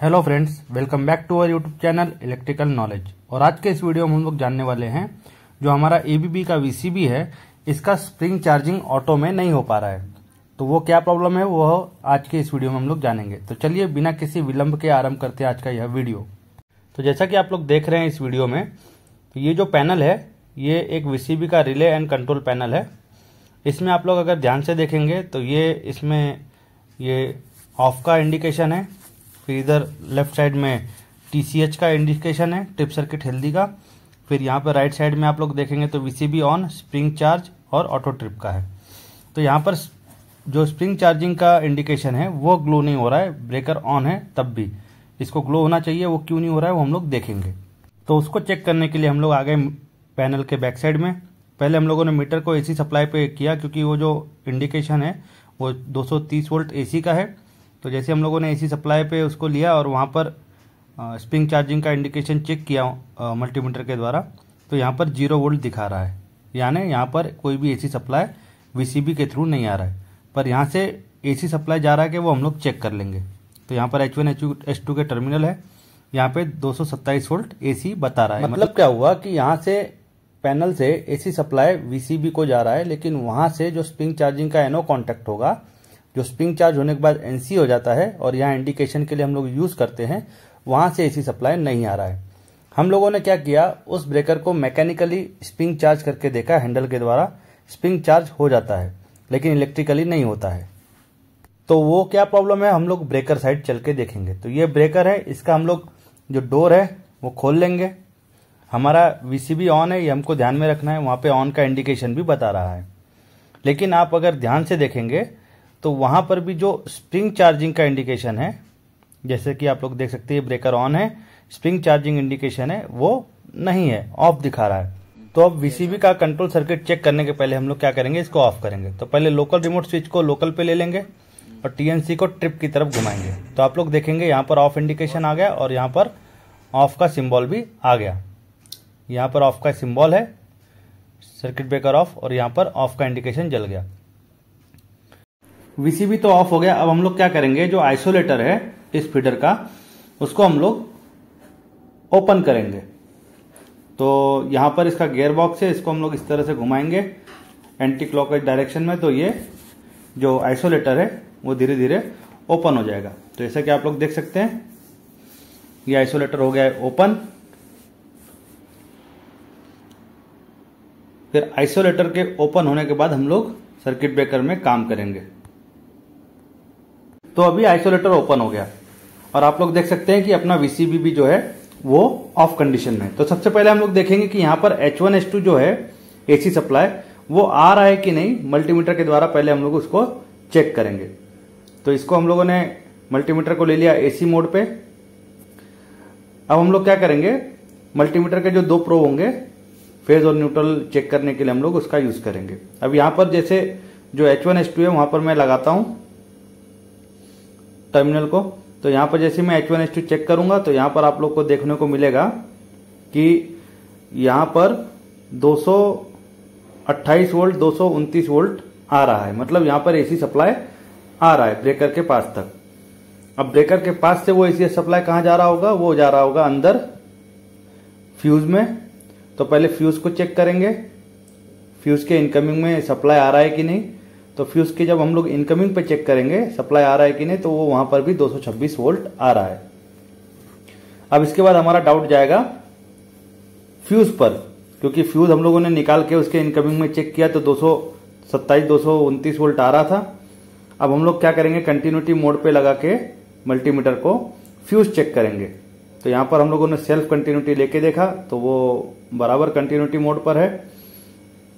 Hello friends, welcome back to our YouTube channel electrical knowledge. और आज के इस वीडियो में हम लोग जानने वाले हैं जो हमारा एबीबी का वीसीबी है, इसका स्प्रिंग चार्जिंग ऑटो में नहीं हो पा रहा है। तो वो क्या प्रॉब्लम है वो आज के इस वीडियो में हम लोग जानेंगे। तो चलिए बिना किसी विलंब के आरंभ करते हैं आज का यह वीडियो। तो जैसा कि आप लोग देख रहे हैं इस वीडियो में, तो ये जो पैनल है ये एक वीसीबी का रिले एंड कंट्रोल पैनल है। इसमें आप लोग अगर ध्यान से देखेंगे तो ये ऑफ का इंडिकेशन है, फिर इधर लेफ्ट साइड में टीसीएच का इंडिकेशन है, ट्रिप सर्किट हेल्दी का। फिर यहाँ पर राइट साइड में आप लोग देखेंगे तो वीसीबी ऑन, स्प्रिंग चार्ज और ऑटो ट्रिप का है। तो यहाँ पर जो स्प्रिंग चार्जिंग का इंडिकेशन है वो ग्लो नहीं हो रहा है, ब्रेकर ऑन है तब भी इसको ग्लो होना चाहिए, वो क्यों नहीं हो रहा है वो हम लोग देखेंगे। तो उसको चेक करने के लिए हम लोग आ गए पैनल के बैक साइड में। पहले हम लोगों ने मीटर को एसी सप्लाई पे किया, क्योंकि वो जो इंडिकेशन है वो 230 वोल्ट एसी का है। तो जैसे हम लोगों ने एसी सप्लाई पे उसको लिया और वहाँ पर स्प्रिंग चार्जिंग का इंडिकेशन चेक किया मल्टीमीटर के द्वारा, तो यहाँ पर 0 वोल्ट दिखा रहा है, यानी यहाँ पर कोई भी एसी सप्लाई वीसीबी के थ्रू नहीं आ रहा है। पर यहाँ से एसी सप्लाई जा रहा है कि वो हम लोग चेक कर लेंगे। तो यहाँ पर H1 H2 के टर्मिनल है, यहाँ पे 227 वोल्ट एसी बता रहा है। मतलब क्या हुआ कि यहाँ से पैनल से एसी सप्लाई वीसीबी को जा रहा है, लेकिन वहाँ से जो स्प्रिंग चार्जिंग का एनो कॉन्टैक्ट होगा, जो स्प्रिंग चार्ज होने के बाद एनसी हो जाता है और यहाँ इंडिकेशन के लिए हम लोग यूज करते हैं, वहां से एसी सप्लाई नहीं आ रहा है। हम लोगों ने क्या किया, उस ब्रेकर को मैकेनिकली स्प्रिंग चार्ज करके देखा, हैंडल के द्वारा स्प्रिंग चार्ज हो जाता है, लेकिन इलेक्ट्रिकली नहीं होता है। तो वो क्या प्रॉब्लम है हम लोग ब्रेकर साइड चल के देखेंगे। तो ये ब्रेकर है, इसका हम लोग जो डोर है वो खोल लेंगे। हमारा वीसीबी ऑन है, ये हमको ध्यान में रखना है, वहां पे ऑन का इंडिकेशन भी बता रहा है। लेकिन आप अगर ध्यान से देखेंगे तो वहां पर भी जो स्प्रिंग चार्जिंग का इंडिकेशन है, जैसे कि आप लोग देख सकते हैं ब्रेकर ऑन है, स्प्रिंग चार्जिंग इंडिकेशन है वो नहीं है, ऑफ दिखा रहा है। तो अब वीसीबी का कंट्रोल सर्किट चेक करने के पहले हम लोग क्या करेंगे, इसको ऑफ करेंगे। तो पहले लोकल रिमोट स्विच को लोकल पे ले लेंगे और टीएनसी को ट्रिप की तरफ घुमाएंगे। तो आप लोग देखेंगे यहाँ पर ऑफ इंडिकेशन आ गया और यहाँ पर ऑफ का सिंबल भी आ गया। यहाँ पर ऑफ का सिंबल है, सर्किट ब्रेकर ऑफ, और यहाँ पर ऑफ का इंडिकेशन जल गया। वीसीबी तो ऑफ हो गया। अब हम लोग क्या करेंगे, जो आइसोलेटर है इस फीडर का, उसको हम लोग ओपन करेंगे। तो यहां पर इसका गियर बॉक्स है, इसको हम लोग इस तरह से घुमाएंगे एंटी क्लॉकवाइज डायरेक्शन में। तो ये जो आइसोलेटर है वो धीरे धीरे ओपन हो जाएगा। तो जैसा कि आप लोग देख सकते हैं ये आइसोलेटर हो गया है ओपन। फिर आइसोलेटर के ओपन होने के बाद हम लोग सर्किट ब्रेकर में काम करेंगे। तो अभी आइसोलेटर ओपन हो गया और आप लोग देख सकते हैं कि अपना वीसीबी भी जो है वो ऑफ कंडीशन में। तो सबसे पहले हम लोग देखेंगे कि यहाँ पर H1 H2 जो है एसी सप्लाई वो आ रहा है कि नहीं, मल्टीमीटर के द्वारा पहले हम लोग उसको चेक करेंगे। तो इसको हम लोगों ने मल्टीमीटर को ले लिया एसी मोड पे। अब हम लोग क्या करेंगे, मल्टीमीटर के जो 2 प्रोब होंगे फेज और न्यूट्रल चेक करने के लिए हम लोग उसका यूज करेंगे। अब यहाँ पर जैसे जो H1 H2 है वहां पर मैं लगाता हूं टर्मिनल को। तो यहाँ पर जैसे मैं H1 H2 चेक करूंगा तो यहाँ पर आप लोग को देखने को मिलेगा कि यहाँ पर 228 वोल्ट 229 वोल्ट आ रहा है, मतलब यहाँ पर एसी सप्लाई आ रहा है ब्रेकर के पास तक। अब ब्रेकर के पास से वो एसी सप्लाई कहाँ जा रहा होगा, वो जा रहा होगा अंदर फ्यूज में। तो पहले फ्यूज को चेक करेंगे, फ्यूज के इनकमिंग में सप्लाई आ रहा है कि नहीं। तो फ्यूज के जब हम लोग इनकमिंग पे चेक करेंगे सप्लाई आ रहा है कि नहीं, तो वो वहां पर भी 226 वोल्ट आ रहा है। अब इसके बाद हमारा डाउट जाएगा फ्यूज पर, क्योंकि फ्यूज हम लोगों ने निकाल के उसके इनकमिंग में चेक किया तो 227 229 वोल्ट आ रहा था। अब हम लोग क्या करेंगे, कंटिन्यूटी मोड पे लगा के मल्टीमीटर को फ्यूज चेक करेंगे। तो यहां पर हम लोगों ने सेल्फ कंटिन्यूटी लेके देखा तो वो बराबर कंटिन्यूटी मोड पर है।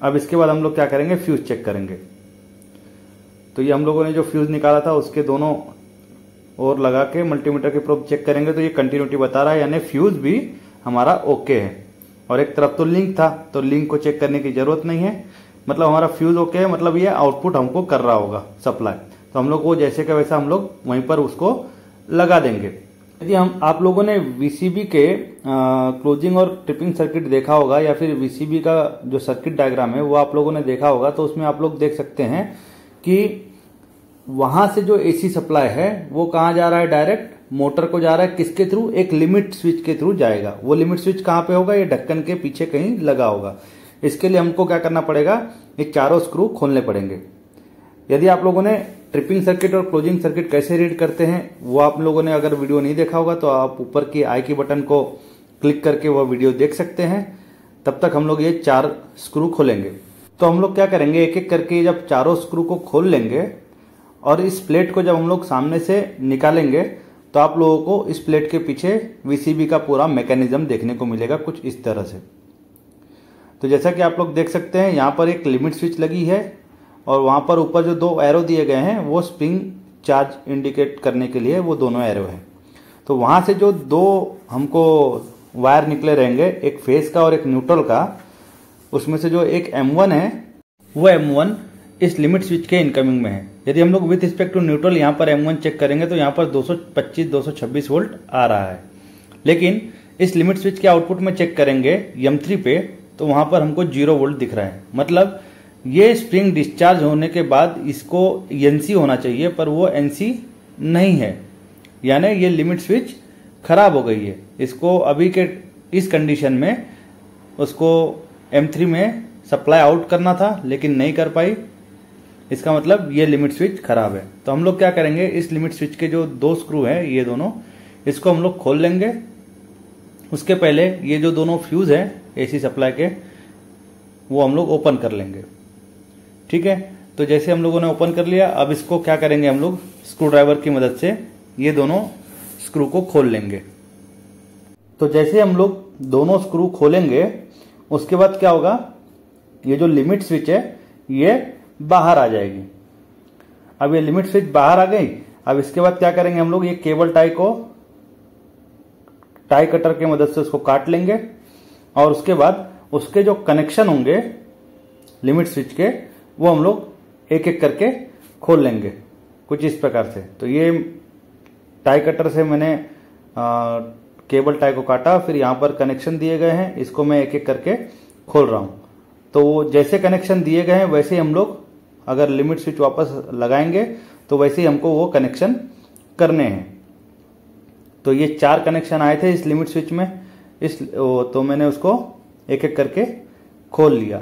अब इसके बाद हम लोग क्या करेंगे, फ्यूज चेक करेंगे। तो ये हम लोगों ने जो फ्यूज निकाला था उसके दोनों ओर लगा के मल्टीमीटर के प्रोब चेक करेंगे तो ये कंटिन्यूटी बता रहा है, यानी फ्यूज भी हमारा ओके है। और एक तरफ तो लिंक था, तो लिंक को चेक करने की जरूरत नहीं है, मतलब हमारा फ्यूज ओके है, मतलब ये आउटपुट हमको कर रहा होगा सप्लाई। तो हम लोग वो जैसे का वैसा हम लोग वहीं पर उसको लगा देंगे। यदि आप लोगों ने वीसीबी के क्लोजिंग और ट्रिपिंग सर्किट देखा होगा, या फिर वीसीबी का जो सर्किट डायग्राम है वो आप लोगों ने देखा होगा, तो उसमें आप लोग देख सकते हैं कि वहां से जो एसी सप्लाई है वो कहां जा रहा है, डायरेक्ट मोटर को जा रहा है किसके थ्रू, एक लिमिट स्विच के थ्रू जाएगा। वो लिमिट स्विच कहाँ पे होगा, ये ढक्कन के पीछे कहीं लगा होगा। इसके लिए हमको क्या करना पड़ेगा, ये चारों स्क्रू खोलने पड़ेंगे। यदि आप लोगों ने ट्रिपिंग सर्किट और क्लोजिंग सर्किट कैसे रीड करते हैं वो आप लोगों ने अगर वीडियो नहीं देखा होगा तो आप ऊपर की आई की बटन को क्लिक करके वह वीडियो देख सकते हैं। तब तक हम लोग ये 4 स्क्रू खोलेंगे। तो हम लोग क्या करेंगे, एक एक करके जब चारों स्क्रू को खोल लेंगे और इस प्लेट को जब हम लोग सामने से निकालेंगे तो आप लोगों को इस प्लेट के पीछे वीसीबी का पूरा मैकेनिज्म देखने को मिलेगा कुछ इस तरह से। तो जैसा कि आप लोग देख सकते हैं यहाँ पर एक लिमिट स्विच लगी है और वहां पर ऊपर जो 2 एरो दिए गए हैं वो स्प्रिंग चार्ज इंडिकेट करने के लिए वो दोनों एरो हैं। तो वहां से जो 2 हमको वायर निकले रहेंगे, एक फेस का और एक न्यूट्रल का, उसमें से जो एक M1 है वो M1 इस लिमिट स्विच के इनकमिंग में है। यदि हम लोग विथ रिस्पेक्ट टू न्यूट्रल यहाँ पर M1 चेक करेंगे तो यहाँ पर 225-226 वोल्ट आ रहा है। लेकिन इस लिमिट स्विच के आउटपुट में चेक करेंगे M3 पे तो वहां पर हमको 0 वोल्ट दिख रहा है। मतलब ये स्प्रिंग डिस्चार्ज होने के बाद इसको एनसी होना चाहिए पर वो एनसी नहीं है, यानी ये लिमिट स्विच खराब हो गई है। इसको अभी के इस कंडीशन में उसको M3 में सप्लाई आउट करना था लेकिन नहीं कर पाई, इसका मतलब ये लिमिट स्विच खराब है। तो हम लोग क्या करेंगे, इस लिमिट स्विच के जो 2 स्क्रू हैं ये दोनों, इसको हम लोग खोल लेंगे। उसके पहले ये जो दोनों फ्यूज है एसी सप्लाई के वो हम लोग ओपन कर लेंगे। ठीक है, तो जैसे हम लोगों ने ओपन कर लिया, अब इसको क्या करेंगे, हम लोग स्क्रू ड्राइवर की मदद से ये दोनों स्क्रू को खोल लेंगे। तो जैसे हम लोग दोनों स्क्रू खोलेंगे उसके बाद क्या होगा, ये जो लिमिट स्विच है ये बाहर आ जाएगी। अब ये लिमिट स्विच बाहर आ गई। अब इसके बाद क्या करेंगे, हम लोग ये केबल टाई को टाई कटर की मदद से उसको काट लेंगे और उसके बाद उसके जो कनेक्शन होंगे लिमिट स्विच के वो हम लोग एक एक करके खोल लेंगे कुछ इस प्रकार से। तो ये टाई कटर से मैंने केबल टाई को काटा, फिर यहां पर कनेक्शन दिए गए हैं, इसको मैं एक एक करके खोल रहा हूं। तो जैसे कनेक्शन दिए गए हैं वैसे ही हम लोग अगर लिमिट स्विच वापस लगाएंगे तो वैसे ही हमको वो कनेक्शन करने हैं। तो ये 4 कनेक्शन आए थे इस लिमिट स्विच में, तो मैंने उसको एक एक करके खोल लिया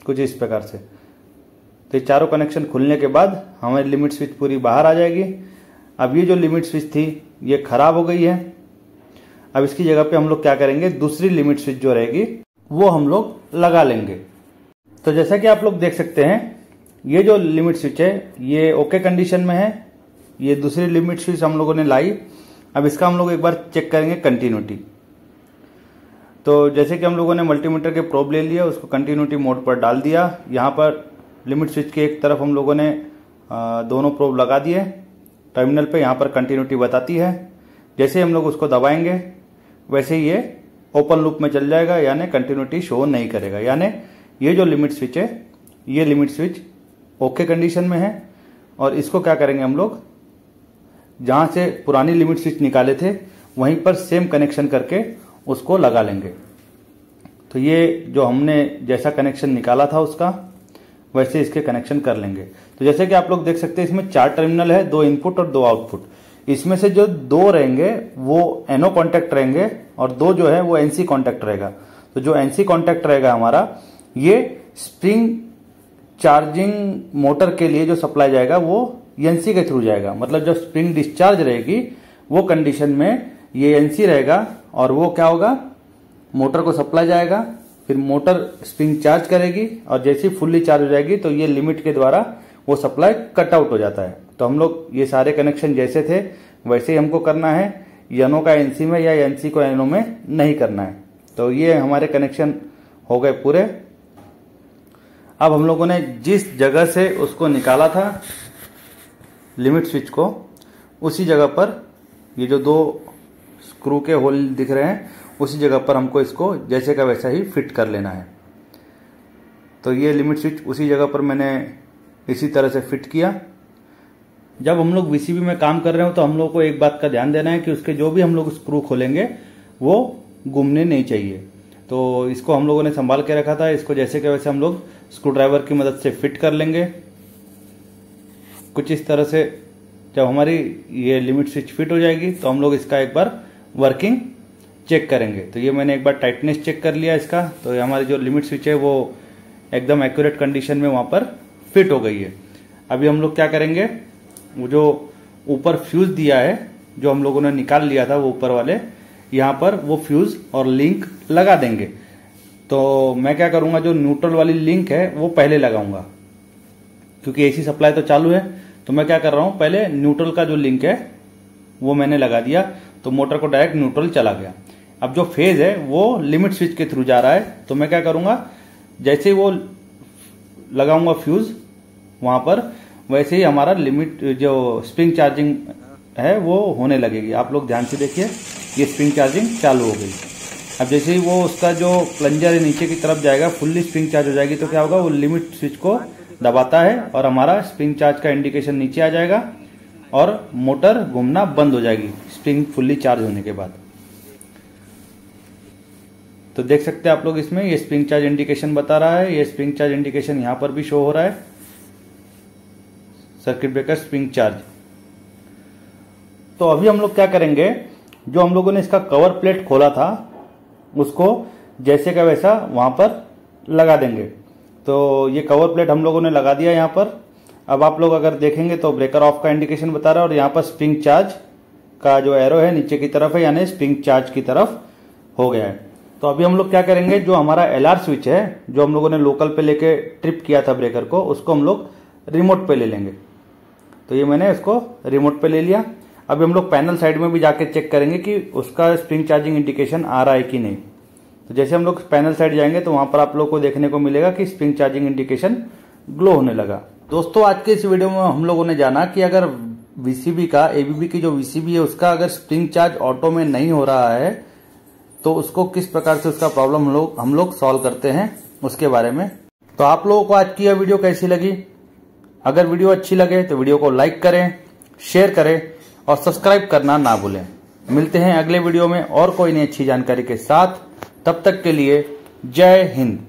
कुछ इस प्रकार से। तो ये चारों कनेक्शन खुलने के बाद हमारी लिमिट स्विच पूरी बाहर आ जाएगी। अब ये जो लिमिट स्विच थी ये खराब हो गई है। अब इसकी जगह पे हम लोग क्या करेंगे, दूसरी लिमिट स्विच जो रहेगी वो हम लोग लगा लेंगे। तो जैसा कि आप लोग देख सकते हैं ये जो लिमिट स्विच है ये ओके कंडीशन में है। ये दूसरी लिमिट स्विच हम लोगों ने लाई। अब इसका हम लोग एक बार चेक करेंगे कंटिन्यूटी। तो जैसे कि हम लोगों ने मल्टीमीटर के प्रोब ले लिया, उसको कंटिन्यूटी मोड पर डाल दिया। यहाँ पर लिमिट स्विच के एक तरफ हम लोगों ने दोनों प्रोब लगा दिए टर्मिनल पे, यहाँ पर कंटिन्यूटी बताती है। जैसे हम लोग उसको दबाएंगे वैसे ही ये ओपन लूप में चल जाएगा, यानी कंटिन्यूटी शो नहीं करेगा। यानी ये जो लिमिट स्विच है ये लिमिट स्विच ओके कंडीशन में है। और इसको क्या करेंगे, हम लोग जहां से पुरानी लिमिट स्विच निकाले थे वहीं पर सेम कनेक्शन करके उसको लगा लेंगे। तो ये जो हमने जैसा कनेक्शन निकाला था उसका वैसे इसके कनेक्शन कर लेंगे। तो जैसे कि आप लोग देख सकते हैं इसमें 4 टर्मिनल है, 2 इनपुट और 2 आउटपुट। इसमें से जो 2 रहेंगे वो एनओ कॉन्टैक्ट रहेंगे और 2 जो है वो एनसी कॉन्टैक्ट रहेगा। तो जो एनसी कॉन्टैक्ट रहेगा हमारा, ये स्प्रिंग चार्जिंग मोटर के लिए जो सप्लाई जाएगा वो एनसी के थ्रू जाएगा। मतलब जब स्प्रिंग डिस्चार्ज रहेगी वो कंडीशन में ये एनसी रहेगा और वो क्या होगा, मोटर को सप्लाई जाएगा, फिर मोटर स्प्रिंग चार्ज करेगी और जैसे ही फुल्ली चार्ज हो जाएगी तो ये लिमिट के द्वारा वो सप्लाई कट आउट हो जाता है। तो हम लोग ये सारे कनेक्शन जैसे थे वैसे ही हमको करना है, एनओ का एनसी में या एनसी को एनओ में नहीं करना है। तो ये हमारे कनेक्शन हो गए पूरे। अब हम लोगों ने जिस जगह से उसको निकाला था लिमिट स्विच को, उसी जगह पर ये जो 2 स्क्रू के होल दिख रहे हैं उसी जगह पर हमको इसको जैसे का वैसा ही फिट कर लेना है। तो ये लिमिट स्विच उसी जगह पर मैंने इसी तरह से फिट किया। जब हम लोग वीसीबी में काम कर रहे हो तो हम लोग को एक बात का ध्यान देना है कि उसके जो भी हम लोग स्क्रू खोलेंगे वो घूमने नहीं चाहिए। तो इसको हम लोगों ने संभाल के रखा था, इसको जैसे के वैसे हम लोग स्क्रू ड्राइवर की मदद से फिट कर लेंगे कुछ इस तरह से। जब हमारी ये लिमिट स्विच फिट हो जाएगी तो हम लोग इसका एक बार वर्किंग चेक करेंगे। तो ये मैंने एक बार टाइटनेस चेक कर लिया इसका, तो ये हमारी जो लिमिट स्विच है वो एकदम एक्यूरेट कंडीशन में वहां पर फिट हो गई है। अभी हम लोग क्या करेंगे, वो जो ऊपर फ्यूज दिया है जो हम लोगों ने निकाल लिया था वो ऊपर वाले, यहाँ पर वो फ्यूज और लिंक लगा देंगे। तो मैं क्या करूंगा, जो न्यूट्रल वाली लिंक है वो पहले लगाऊंगा, क्योंकि एसी सप्लाई तो चालू है। तो मैं क्या कर रहा हूं, पहले न्यूट्रल का जो लिंक है वो मैंने लगा दिया, तो मोटर को डायरेक्ट न्यूट्रल चला गया। अब जो फेज है वो लिमिट स्विच के थ्रू जा रहा है, तो मैं क्या करूंगा, जैसे ही वो लगाऊंगा फ्यूज वहां पर, वैसे ही हमारा लिमिट जो स्प्रिंग चार्जिंग है वो होने लगेगी। आप लोग ध्यान से देखिए, ये स्प्रिंग चार्जिंग चालू हो गई। अब जैसे ही वो उसका जो प्लंजर है नीचे की तरफ जाएगा, फुल्ली स्प्रिंग चार्ज हो जाएगी, तो क्या होगा, वो लिमिट स्विच को दबाता है और हमारा स्प्रिंग चार्ज का इंडिकेशन नीचे आ जाएगा और मोटर घूमना बंद हो जाएगी स्प्रिंग फुल्ली चार्ज होने के बाद। तो देख सकते हैं आप लोग, इसमें ये स्प्रिंग चार्ज इंडिकेशन बता रहा है, ये स्प्रिंग चार्ज इंडिकेशन यहां पर भी शो हो रहा है, सर्किट ब्रेकर स्प्रिंग चार्ज। तो अभी हम लोग क्या करेंगे, जो हम लोगों ने इसका कवर प्लेट खोला था उसको जैसे का वैसा वहां पर लगा देंगे। तो ये कवर प्लेट हम लोगों ने लगा दिया यहाँ पर। अब आप लोग अगर देखेंगे तो ब्रेकर ऑफ का इंडिकेशन बता रहा है और यहाँ पर स्प्रिंग चार्ज का जो एरो है नीचे की तरफ है, यानी स्प्रिंग चार्ज की तरफ हो गया है। तो अभी हम लोग क्या करेंगे, जो हमारा एलआर स्विच है जो हम लोगों ने लोकल पे लेके ट्रिप किया था ब्रेकर को, उसको हम लोग रिमोट पे ले लेंगे। तो ये मैंने इसको रिमोट पे ले लिया। अभी हम लोग पैनल साइड में भी जाके चेक करेंगे कि उसका स्प्रिंग चार्जिंग इंडिकेशन आ रहा है कि नहीं। तो जैसे हम लोग पैनल साइड जाएंगे तो वहां पर आप लोग को देखने को मिलेगा कि स्प्रिंग चार्जिंग इंडिकेशन ग्लो होने लगा। दोस्तों, आज के इस वीडियो में हम लोगों ने जाना कि अगर वीसीबी का, एबीबी की जो वीसीबी है उसका अगर स्प्रिंग चार्ज ऑटो में नहीं हो रहा है तो उसको किस प्रकार से उसका प्रॉब्लम हम लोग सॉल्व करते हैं उसके बारे में। तो आप लोगों को आज की यह वीडियो कैसी लगी? अगर वीडियो अच्छी लगे तो वीडियो को लाइक करें, शेयर करें और सब्सक्राइब करना ना भूलें। मिलते हैं अगले वीडियो में और कोई नई अच्छी जानकारी के साथ। तब तक के लिए जय हिंद।